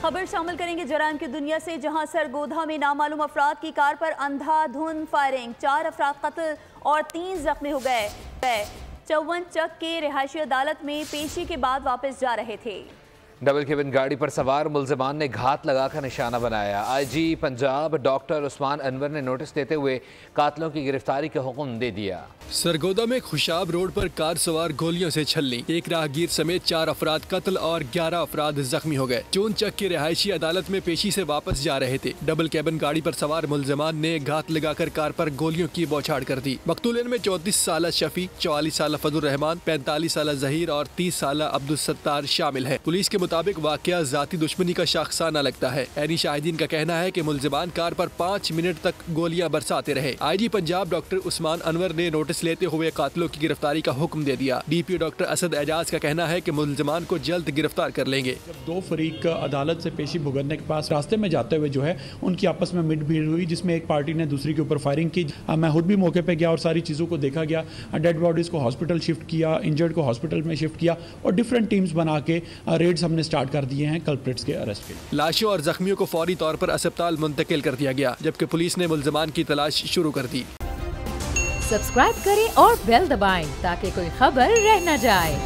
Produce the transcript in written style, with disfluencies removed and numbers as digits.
خبر شامل کریں گے جرائم کی دنیا سے، جہاں سرگودھا میں نامعلوم افراد کی کار پر اندھا دھند فائرنگ، 4 افراد قتل اور 3 زخمی ہو گئے۔ 54 چک کے رہائشی عدالت میں پیشی کے بعد واپس جا رہے تھے۔ ڈبل کیبن گاڑی پر سوار ملزمان نے گھات لگا کر نشانہ بنایا۔ آئی جی پنجاب ڈاکٹر عثمان انور نے نوٹس دیتے ہوئے قاتلوں کی گرفتاری کا حکم دے دیا۔ سرگودھا میں خوشاب روڈ پر کار سوار گولیوں سے چھلنی، 1 راہگیر سمیت 4 افراد قتل اور 11 افراد زخمی ہو گئے۔ چون چک کی رہائشی عدالت میں پیشی سے واپس جا رہے تھے۔ ڈبل کیبن گاڑی پر سوار ملزمان نے گھات لگا کر کار پر گولیوں کی بوچھاڑ کر دی۔ مقتولین میں 34 سالہ شفیع، 44 سالہ فضل الرحمان، 45 سالہ ظہیر اور 30 سالہ عبدالستار شامل ہیں۔ پولیس کے مطابق واقعہ ذاتی دشمنی کا شاخسانہ لگتا ہے۔ عینی شاہدین کا کہنا ہے کہ ملزمان کار پر 5 منٹ تک گولیاں برساتے رہے۔ آئی جی پنجاب ڈاکٹر عثمان انور نے نوٹس لیتے ہوئے قاتلوں کی گرفتاری کا حکم دے دیا۔ ڈی پی ڈاکٹر اسد اعجاز کا کہنا ہے کہ ملزمان کو جلد گرفتار کر لیں گے۔ جب 2 فریق عدالت سے پیشی بھگتنے کے پاس راستے میں جاتے ہوئے جو ہے ان کی آپس میں مڈ بھیڑ ہوئی، جس میں ایک پارٹی نے دوسری کے اوپر فائرنگ کی۔ میں خود بھی موقع پہ گیا اور ساری چیزوں کو دیکھا گیا۔ ڈیڈ باڈیز کو ہاسپٹل شفٹ کیا، انجرڈ کو ہاسپٹل میں شفٹ کیا اور ڈفرینٹ ٹیمز بنا کے ریڈز ہم نے سٹارٹ کر دیے ہیں کلپریٹس کے ارسٹ کے۔ لاشوں اور زخمیوں کو فوری طور پر اسپتال منتقل کر دیا گیا، جبکہ پولیس نے ملزمان کی تلاش شروع کر دی۔ سبسکرائب کریں اور بیل دبائیں تاکہ کوئی خبر رہ نہ جائے۔